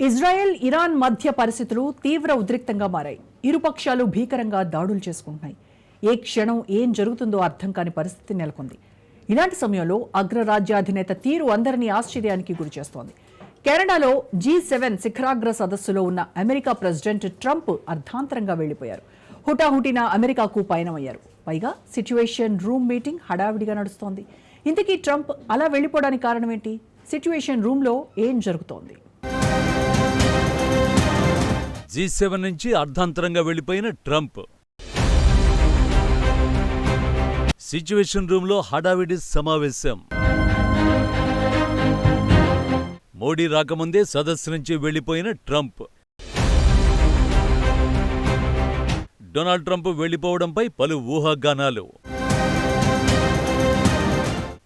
Israel Iran మధ్య పరిస్థితులు తీవ్ర ఉద్రిక్తంగా మారాయి. ఇరుపక్షాలు భీకరంగా దాడులు చేసుకుంటున్నాయి. ఏ క్షణం ఏం జరుగుతుందో అర్థం కాని పరిస్థితి నెలకొంది. ఇలాంటి సమయంలో అగ్రరాజ్యాధినేత తీరు అందరినీ ఆశ్చర్యానికి గురిచేస్తోంది. కెనడాలో G7 శిఖరాగ్ర సదస్సులో ఉన్న అమెరికా ప్రెసిడెంట్ ట్రంప్ అర్ధాంతరంగా వెళ్లిపోయారు. హుటాహుటిన అమెరికాకు పయనమయ్యారు. పైగా సిట్యుయేషన్ రూమ్ మీటింగ్ హడావిడిగా నడుస్తోంది. ఇంతకీ ట్రంప్ అలా వెళ్లిపోవడానికి కారణం ఏంటి? సిట్యుయేషన్ రూమ్లో ఏం జరుగుతోంది? G7 నుంచి అర్ధాంతరంగా వెళ్లిపోయిన ట్రంప్ సిట్యుయేషన్ రూమ్లో హడావిడి సమావేశం. మోడీ రాకముందే సదస్సు నుంచి వెళ్లిపోయిన ట్రంప్. డొనాల్డ్ ట్రంప్ వెళ్లిపోవడంపై పలు ఊహాగానాలు.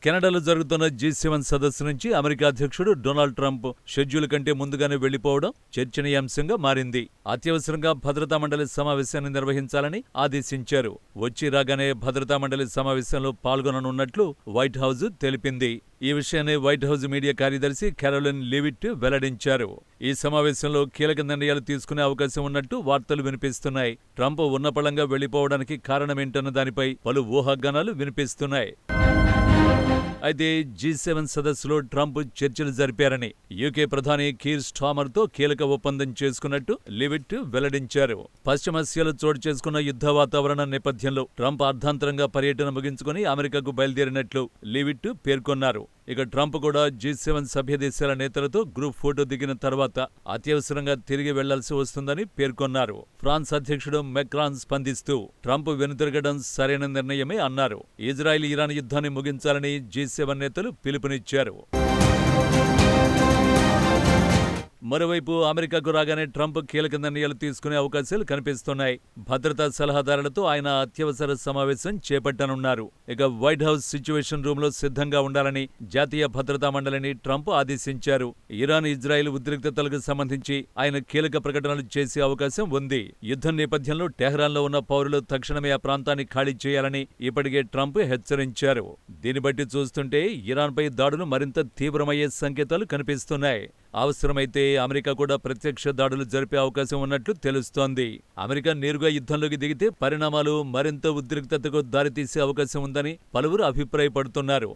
కెనడాలో జరుగుతున్న G7 సదస్సు నుంచి అమెరికా అధ్యక్షుడు డొనాల్డ్ ట్రంప్ షెడ్యూల్ కంటే ముందుగానే వెళ్లిపోవడం చర్చనీయాంశంగా మారింది. అత్యవసరంగా భద్రతా మండలి సమావేశాన్ని నిర్వహించాలని ఆదేశించారు. వచ్చి రాగానే భద్రతా మండలి సమావేశంలో పాల్గొననున్నట్లు వైట్ హౌజ్ తెలిపింది. ఈ విషయాన్ని వైట్ హౌజ్ మీడియా కార్యదర్శి కెరోలిన్ లీవిట్ వెల్లడించారు. ఈ సమావేశంలో కీలక నిర్ణయాలు తీసుకునే అవకాశం ఉన్నట్టు వార్తలు వినిపిస్తున్నాయి. ట్రంప్ ఉన్నపళంగా వెళ్లిపోవడానికి కారణమేంటన్న దానిపై పలు ఊహాగానాలు వినిపిస్తున్నాయి. అయితే G7 సదస్సులో ట్రంప్ చర్చలు జరిపారని, యూకే ప్రధాని కీర్ స్టామర్తో కీలక ఒప్పందం చేసుకున్నట్టు లివిట్ వెల్లడించారు. పశ్చిమాసియాలో చోటు చేసుకున్న యుద్ధ వాతావరణం నేపథ్యంలో ట్రంప్ అర్ధాంతరంగా పర్యటన ముగించుకుని అమెరికాకు బయలుదేరినట్లు లివిట్ పేర్కొన్నారు. ఇక ట్రంప్ కూడా G7 సభ్య దేశాల నేతలతో గ్రూప్ ఫోటో దిగిన తర్వాత అత్యవసరంగా తిరిగి వెళ్లాల్సి వస్తుందని పేర్కొన్నారు. ఫ్రాన్స్ అధ్యక్షుడు మెక్రాన్ స్పందిస్తూ ట్రంప్ వెనుతిరగడం సరైన నిర్ణయమే అన్నారు. ఇజ్రాయెల్ ఇరాన్ యుద్ధాన్ని ముగించాలని G7 నేతలు పిలుపునిచ్చారు. మరోవైపు అమెరికాకు రాగానే ట్రంప్ కీలక నిర్ణయాలు తీసుకునే అవకాశాలు కనిపిస్తున్నాయి. భద్రతా సలహాదారులతో ఆయన అత్యవసర సమావేశం చేపట్టనున్నారు. ఇక వైట్ హౌస్ సిట్యుయేషన్ రూమ్లో సిద్ధంగా ఉండాలని జాతీయ భద్రతా మండలిని ట్రంప్ ఆదేశించారు. ఇరాన్ ఇజ్రాయెల్ ఉద్రిక్తతలకు సంబంధించి ఆయన కీలక ప్రకటనలు చేసే అవకాశం ఉంది. యుద్ధం నేపథ్యంలో టెహ్రాన్లో ఉన్న పౌరులు తక్షణమే ఆ ప్రాంతాన్ని ఖాళీ చేయాలని ఇప్పటికే ట్రంప్ హెచ్చరించారు. దీన్ని బట్టి చూస్తుంటే ఇరాన్పై దాడులు మరింత తీవ్రమయ్యే సంకేతాలు కనిపిస్తున్నాయి. అవసరమైతే అమెరికా కూడా ప్రత్యక్ష దాడులు జరిపే అవకాశం ఉన్నట్లు తెలుస్తోంది. అమెరికా నేరుగా యుద్ధంలోకి దిగితే పరిణామాలు మరింత ఉద్రిక్తతకు దారితీసే అవకాశం ఉందని పలువురు అభిప్రాయపడుతున్నారు.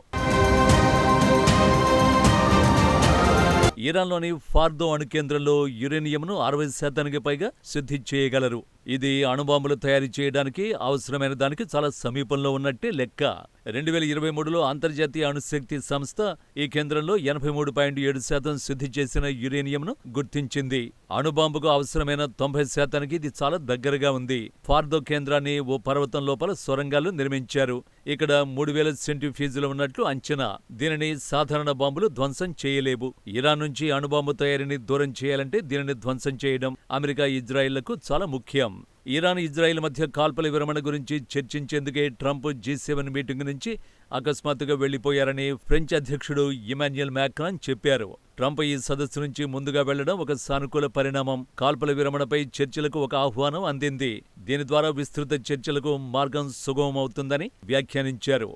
ఇరాన్లోని ఫార్దో అణు కేంద్రంలో యురేనియంను 60% పైగా శుద్ధి చేయగలరు. ఇది అణుబాంబులు తయారు చేయడానికి అవసరమైన దానికి చాలా సమీపంలో ఉన్నట్టే లెక్క. 2023లో అంతర్జాతీయ అణుశక్తి సంస్థ ఈ కేంద్రంలో 83.7% శుద్ధి చేసిన యురేనియంను గుర్తించింది. అణుబాంబుకు అవసరమైన 90%కి ఇది చాలా దగ్గరగా ఉంది. ఫార్దో కేంద్రాన్ని ఓ పర్వతం లోపల సొరంగాలు నిర్మించారు. ఇక్కడ 3000 సెంటిఫీజులు ఉన్నట్లు అంచనా. దీనిని సాధారణ బాంబులు ధ్వంసం చేయలేవు. ఇరాన్ నుంచి అణుబాంబు తయారీని దూరం చేయాలంటే దీనిని ధ్వంసం చేయడం అమెరికా ఇజ్రాయెళ్లకు చాలా ముఖ్యం. ఇరాన్ ఇజ్రాయెల్ మధ్య కాల్పుల విరమణ గురించి చర్చించేందుకే ట్రంప్ G7 మీటింగ్ నుంచి అకస్మాత్తుగా వెళ్లిపోయారని ఫ్రెంచ్ అధ్యక్షుడు ఇమాన్యుయల్ మ్యాక్రాన్ చెప్పారు. ట్రంప్ ఈ సదస్సు నుంచి ముందుగా వెళ్లడం ఒక సానుకూల పరిణామం. కాల్పుల విరమణపై చర్చలకు ఒక ఆహ్వానం అందింది. దీని ద్వారా విస్తృత చర్చలకు మార్గం సుగమమవుతుందని వ్యాఖ్యానించారు.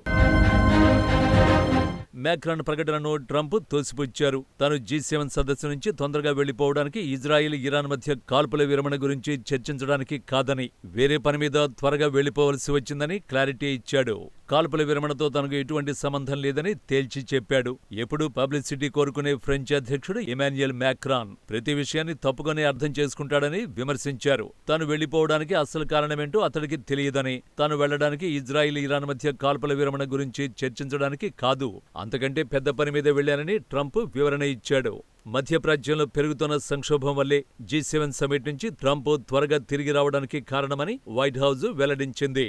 మ్యాక్రాన్ ప్రకటనను ట్రంప్ తోసిపుచ్చారు. తాను G7 సదస్సు నుంచి తొందరగా వెళ్లిపోవడానికి ఇజ్రాయెల్ ఇరాన్ మధ్య కాల్పుల విరమణ గురించి చర్చించడానికి కాదని, వేరే పని మీద త్వరగా వెళ్లిపోవలసి వచ్చిందని క్లారిటీ ఇచ్చాడు. కాల్పుల విరమణతో తనకు ఎటువంటి సంబంధం లేదని తేల్చి చెప్పాడు. ఎప్పుడూ పబ్లిసిటీ కోరుకునే ఫ్రెంచ్ అధ్యక్షుడు ఇమాన్యుయల్ మ్యాక్రాన్ ప్రతి విషయాన్ని తప్పుగానే అర్థం చేసుకుంటాడని విమర్శించారు. తాను వెళ్లిపోవడానికి అసలు కారణమేంటో అతడికి తెలియదని, తాను వెళ్లడానికి ఇజ్రాయెల్ ఇరాన్ మధ్య కాల్పుల విరమణ గురించి చర్చించడానికి కాదు, అంతకంటే పెద్ద పని మీద వెళ్లానని ట్రంప్ వివరణ ఇచ్చాడు. మధ్యప్రాచ్యంలో పెరుగుతున్న సంక్షోభం వల్లే G7 సమిట్ నుంచి ట్రంప్ త్వరగా తిరిగి రావడానికి కారణమని వైట్ హౌజ్ వెల్లడించింది.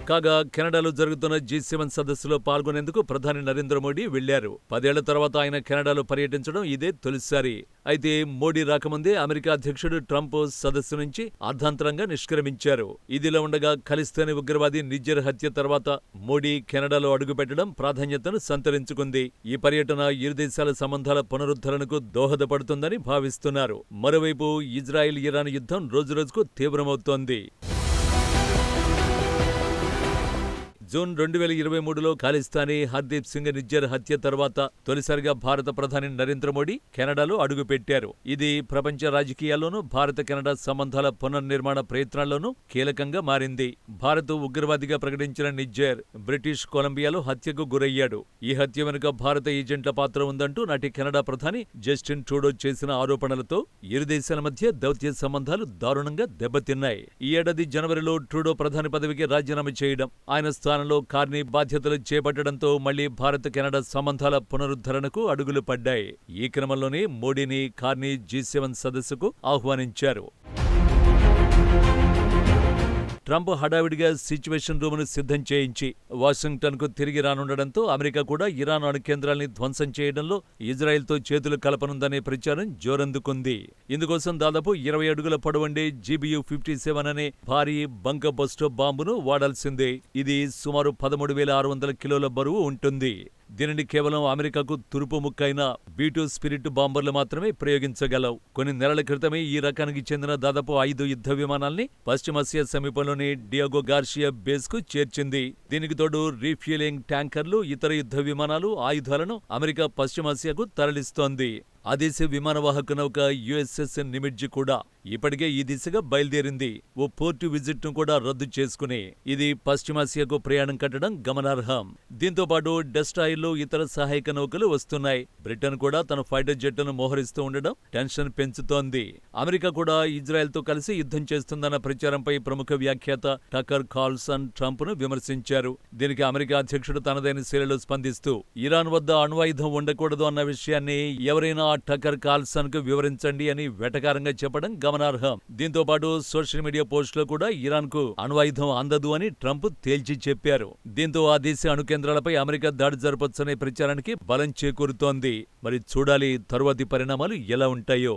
కాగా కెనడాలో జరుగుతున్న G7 సదస్సులో పాల్గొనేందుకు ప్రధాని నరేంద్ర మోడీ వెళ్లారు. 10 ఏళ్ల తర్వాత ఆయన కెనడాలో పర్యటించడం ఇదే తొలిసారి. అయితే మోడీ రాకముందే అమెరికా అధ్యక్షుడు ట్రంప్ సదస్సు నుంచి అర్ధాంతరంగా నిష్క్రమించారు. ఇదిలా ఉండగా ఖలిస్తానీ ఉగ్రవాది నిజ్జర్ హత్య తర్వాత మోడీ కెనడాలో అడుగుపెట్టడం ప్రాధాన్యతను సంతరించుకుంది. ఈ పర్యటన ఇరు దేశాల సంబంధాల పునరుద్ధరణకు దోహదపడుతుందని భావిస్తున్నారు. మరోవైపు ఇజ్రాయెల్ ఇరాన్ యుద్ధం రోజురోజుకు తీవ్రమవుతోంది. జూన్ 2023లో ఖాళిస్తానీ హర్దీప్ సింగ్ నిజ్జర్ హత్య తర్వాత తొలిసారిగా భారత ప్రధాని నరేంద్ర మోడీ కెనడాలో అడుగుపెట్టారు. ఇది ప్రపంచ రాజకీయాల్లోనూ భారత కెనడా సంబంధాల పునర్నిర్మాణ ప్రయత్నాల్లోనూ కీలకంగా మారింది. భారత్ ఉగ్రవాదిగా ప్రకటించిన నిజ్జర్ బ్రిటిష్ కొలంబియాలో హత్యకు గురయ్యాడు. ఈ హత్య వెనుక భారత ఏజెంట్ల పాత్ర ఉందంటూ నాటి కెనడా ప్రధాని జస్టిన్ ట్రూడో చేసిన ఆరోపణలతో ఇరు దేశాల మధ్య దౌత్య సంబంధాలు దారుణంగా దెబ్బతిన్నాయి. ఈ ఏడాది జనవరిలో ట్రూడో ప్రధాని పదవికి రాజీనామా చేయడం, ఆయన స్థానంలో కార్నీ బాధ్యతలు చేపట్టడంతో మళ్లీ భారత్ కెనడా సంబంధాల పునరుద్ధరణకు అడుగులు పడ్డాయి. ఈ క్రమంలోనే మోడీని కార్నీ G7 సదస్సుకు ఆహ్వానించారు. ట్రంప్ హడావిడిగా సిచ్యువేషన్ రూమును సిద్ధం చేయించి వాషింగ్టన్కు తిరిగి రానుండడంతో అమెరికా కూడా ఇరాన్ అణు కేంద్రాల్ని ధ్వంసం చేయడంలో ఇజ్రాయెల్తో చేతులు కలపనుందనే ప్రచారం జోరందుకుంది. ఇందుకోసం దాదాపు 20 అడుగుల పొడవుండే GBU-57 అనే భారీ బంక బస్టో బాంబును వాడాల్సిందే. ఇది సుమారు 13,600 కిలోల బరువు ఉంటుంది. దీనిని కేవలం అమెరికాకు తురుపు ముక్కైన B-2 స్పిరిట్ బాంబర్లు మాత్రమే ప్రయోగించగలవు. కొన్ని నెలల క్రితమే ఈ రకానికి చెందిన దాదాపు 5 యుద్ధ విమానాల్ని పశ్చిమాసియా సమీపంలోని డియాగో గార్షియా బేస్ కు చేర్చింది. దీనికి తోడు రీఫ్యూలింగ్ ట్యాంకర్లు, ఇతర యుద్ధ విమానాలు, ఆయుధాలను అమెరికా పశ్చిమాసియాకు తరలిస్తోంది. ఆ దేశ విమానవాహక నౌక USS నిమిట్జ్ కూడా ఇప్పటికే ఈ దిశగా బయలుదేరింది. ఓ పోర్టు విజిట్ ను కూడా రద్దు చేసుకుని ఇది పశ్చిమాసియాకు ప్రయాణం కట్టడం గమనార్హం. దీంతో పాటు డెస్ట్రాయర్లు, ఇతర సహాయక నౌకలు వస్తున్నాయి. బ్రిటన్ కూడా తన ఫైటర్ జెట్లను మోహరిస్తూ ఉండడం టెన్షన్ పెంచుతోంది. అమెరికా కూడా ఇజ్రాయెల్తో కలిసి యుద్ధం చేస్తుందన్న ప్రచారంపై ప్రముఖ వ్యాఖ్యాత టకర్ కార్ల్సన్ ట్రంప్ ను విమర్శించారు. దీనికి అమెరికా అధ్యక్షుడు తనదైన శైలిలో స్పందిస్తూ ఇరాన్ వద్ద అణ్వాయుధం ఉండకూడదు అన్న విషయాన్ని ఎవరైనా టకర్ కార్ల్సన్ కు వివరించండి అని వెటకారంగా చెప్పడం గమనార్హం. దీంతో పాటు సోషల్ మీడియా పోస్టులో కూడా ఇరాన్ కు అణ్వాయుధం అందదు అని ట్రంప్ తేల్చి చెప్పారు. దీంతో ఆ దేశ అణు కేంద్రాలపై అమెరికా దాడి జరపొచ్చనే ప్రచారానికి బలం చేకూరుతోంది. మరి చూడాలి తరువాతి పరిణామాలు ఎలా ఉంటాయో.